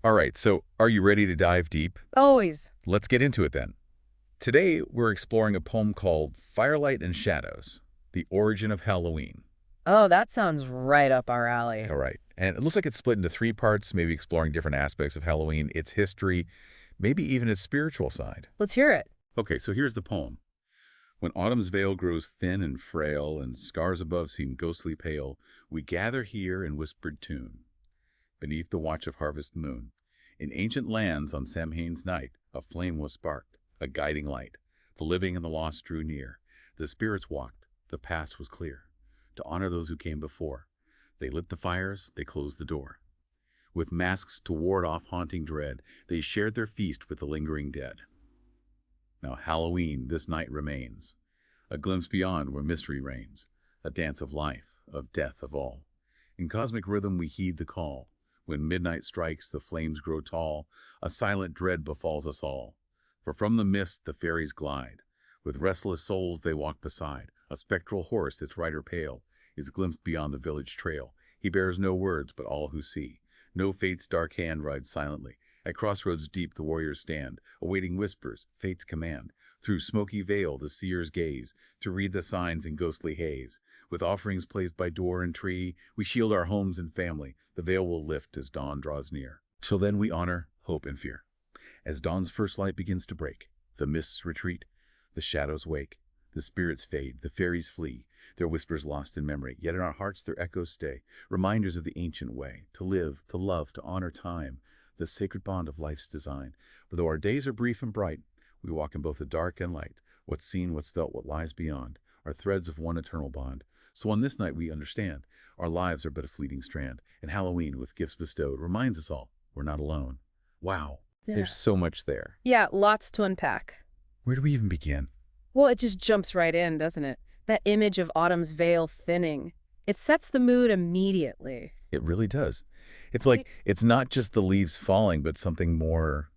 All right, so are you ready to dive deep? Always. Let's get into it then. Today, we're exploring a poem called Firelight and Shadows, The Origin of Halloween. Oh, that sounds right up our alley. All right, and it looks like it's split into three parts, maybe exploring different aspects of Halloween, its history, maybe even its spiritual side. Let's hear it. Okay, so here's the poem. When autumn's veil grows thin and frail, and scars above seem ghostly pale, we gather here in whispered tune, beneath the watch of harvest moon. In ancient lands on Samhain's night, a flame was sparked, a guiding light. The living and the lost drew near. The spirits walked, the past was clear. To honor those who came before, they lit the fires, they closed the door. With masks to ward off haunting dread, they shared their feast with the lingering dead. Now Halloween this night remains, a glimpse beyond where mystery reigns, a dance of life, of death, of all. In cosmic rhythm we heed the call. When midnight strikes, the flames grow tall, a silent dread befalls us all. For from the mist the faeries glide, with restless souls they walk beside. A spectral horse, its rider pale, is glimpsed beyond the village trail. He bears no words, but all who see. No fate's dark hand rides silently. At crossroads deep the warriors stand, awaiting whispers, fate's command. Through smoky veil the seers gaze, to read the signs in ghostly haze. With offerings placed by door and tree, we shield our homes and family. The veil will lift as dawn draws near. So then we honor hope and fear. As dawn's first light begins to break, the mists retreat, the shadows wake, the spirits fade, the fairies flee, their whispers lost in memory. Yet in our hearts their echoes stay, reminders of the ancient way, to live, to love, to honor time, the sacred bond of life's design. For though our days are brief and bright, we walk in both the dark and light, what's seen, what's felt, what lies beyond, are threads of one eternal bond. So on this night we understand, our lives are but a fleeting strand, and Halloween, with gifts bestowed, reminds us all we're not alone. Wow, Yeah. there's so much there. Yeah, lots to unpack. Where do we even begin? Well, it just jumps right in, doesn't it? That image of autumn's veil thinning. It sets the mood immediately. It really does. It's like, it's not just the leaves falling, but something more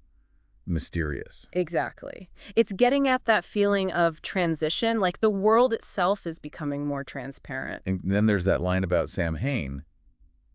mysterious. Exactly. It's getting at that feeling of transition, like the world itself is becoming more transparent. And then there's that line about Samhain.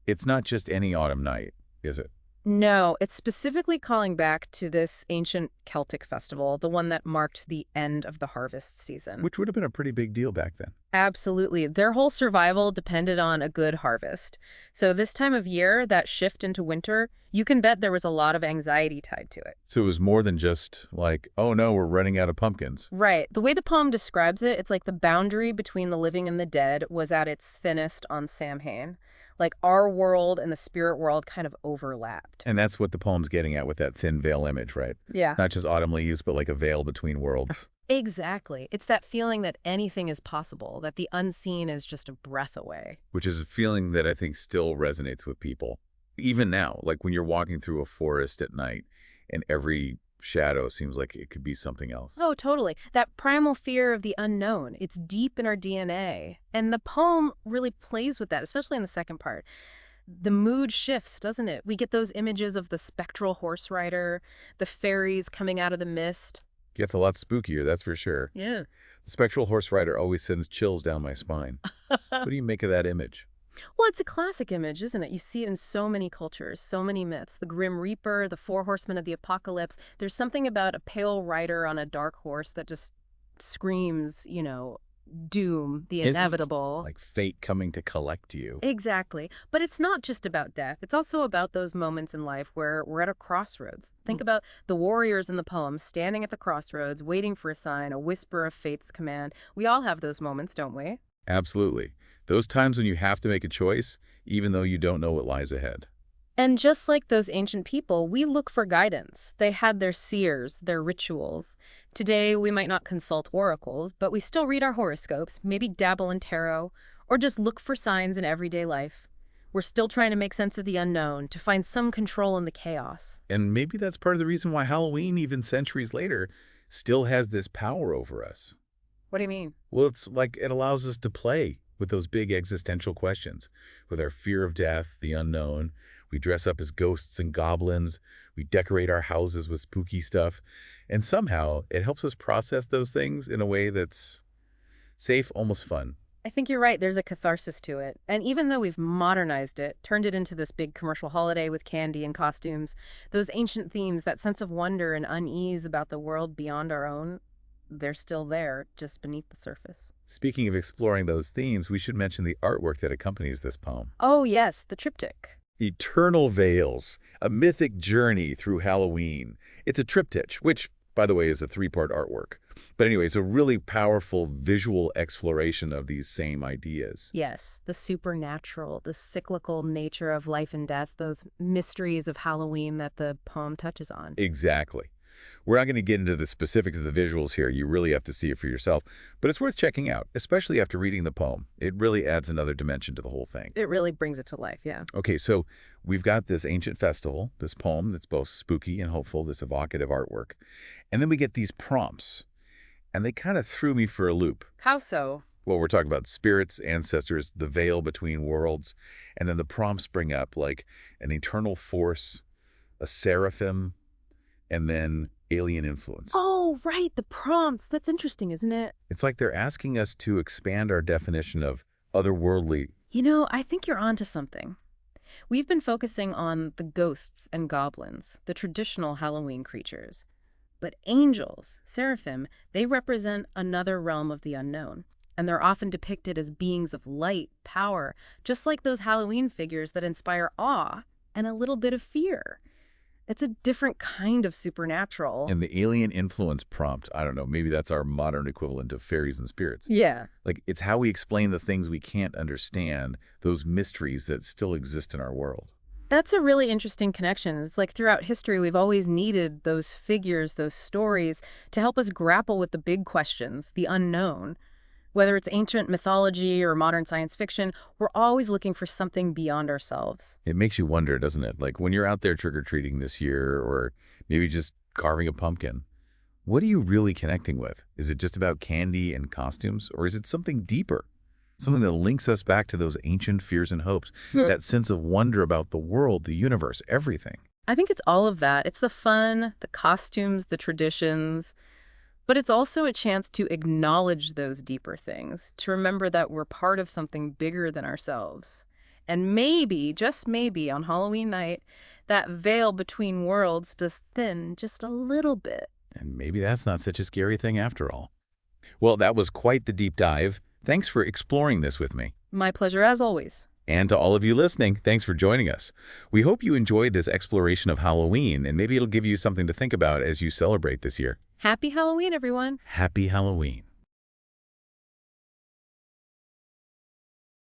It's not just any autumn night, is it? No, it's specifically calling back to this ancient Celtic festival, the one that marked the end of the harvest season. Which would have been a pretty big deal back then. Absolutely. Their whole survival depended on a good harvest. So this time of year, that shift into winter, you can bet there was a lot of anxiety tied to it. So it was more than just like, oh no, we're running out of pumpkins. Right. The way the poem describes it, it's like the boundary between the living and the dead was at its thinnest on Samhain. Like our world and the spirit world kind of overlapped. And that's what the poem's getting at with that thin veil image, right? Yeah. Not just autumn leaves, but like a veil between worlds. Exactly. It's that feeling that anything is possible, that the unseen is just a breath away. Which is a feeling that I think still resonates with people. Even now, like when you're walking through a forest at night and every shadow seems like it could be something else. Oh, totally. That primal fear of the unknown. It's deep in our DNA. And the poem really plays with that, especially in the second part. The mood shifts, doesn't it? We get those images of the spectral horse rider, the fairies coming out of the mist. Gets a lot spookier, that's for sure. Yeah. The spectral horse rider always sends chills down my spine. What do you make of that image? Well, it's a classic image, isn't it? You see it in so many cultures, so many myths. The Grim Reaper, the Four Horsemen of the Apocalypse. There's something about a pale rider on a dark horse that just screams, doom, the Isn't inevitable. like fate coming to collect you. Exactly. But it's not just about death. It's also about those moments in life where we're at a crossroads. Think about the warriors in the poem standing at the crossroads, waiting for a sign, a whisper of fate's command. We all have those moments, don't we? Absolutely. Those times when you have to make a choice, even though you don't know what lies ahead. And just like those ancient people, we look for guidance. They had their seers, their rituals. Today, we might not consult oracles, but we still read our horoscopes, maybe dabble in tarot, or just look for signs in everyday life. We're still trying to make sense of the unknown, to find some control in the chaos. And maybe that's part of the reason why Halloween, even centuries later, still has this power over us. What do you mean? Well, it's like it allows us to play with those big existential questions, with our fear of death, the unknown. We dress up as ghosts and goblins. We decorate our houses with spooky stuff. And somehow it helps us process those things in a way that's safe, almost fun. I think you're right. There's a catharsis to it. And even though we've modernized it, turned it into this big commercial holiday with candy and costumes, those ancient themes, that sense of wonder and unease about the world beyond our own, they're still there, just beneath the surface. Speaking of exploring those themes, we should mention the artwork that accompanies this poem. Oh, yes, the triptych. Eternal Veils, a mythic journey through Halloween. It's a triptych, which, by the way, is a three-part artwork. But anyway, it's a really powerful visual exploration of these same ideas. Yes, the supernatural, the cyclical nature of life and death, those mysteries of Halloween that the poem touches on. Exactly. We're not going to get into the specifics of the visuals here. You really have to see it for yourself. But it's worth checking out, especially after reading the poem. It really adds another dimension to the whole thing. It really brings it to life, yeah. Okay, so we've got this ancient festival, this poem that's both spooky and hopeful, this evocative artwork. And then we get these prompts. And they kind of threw me for a loop. How so? Well, we're talking about spirits, ancestors, the veil between worlds. And then the prompts bring up like an eternal force, a seraphim, and then alien influence. Oh, right, the prompts. That's interesting, isn't it? It's like they're asking us to expand our definition of otherworldly. You know, I think you're onto something. We've been focusing on the ghosts and goblins, the traditional Halloween creatures. But angels, seraphim, they represent another realm of the unknown. And they're often depicted as beings of light, power, just like those Halloween figures that inspire awe and a little bit of fear. It's a different kind of supernatural. And the alien influence prompt, I don't know, maybe that's our modern equivalent of fairies and spirits. Yeah. Like, it's how we explain the things we can't understand, those mysteries that still exist in our world. That's a really interesting connection. It's like throughout history, we've always needed those figures, those stories, to help us grapple with the big questions, the unknown. Whether it's ancient mythology or modern science fiction, we're always looking for something beyond ourselves. It makes you wonder, doesn't it? Like, when you're out there trick-or-treating this year, or maybe just carving a pumpkin, what are you really connecting with? Is it just about candy and costumes, or is it something deeper? Something that links us back to those ancient fears and hopes, that sense of wonder about the world, the universe, everything. I think it's all of that. It's the fun, the costumes, the traditions. But it's also a chance to acknowledge those deeper things, to remember that we're part of something bigger than ourselves. And maybe, just maybe, on Halloween night, that veil between worlds does thin just a little bit. And maybe that's not such a scary thing after all. Well, that was quite the deep dive. Thanks for exploring this with me. My pleasure, as always. And to all of you listening, thanks for joining us. We hope you enjoyed this exploration of Halloween, and maybe it'll give you something to think about as you celebrate this year. Happy Halloween, everyone. Happy Halloween.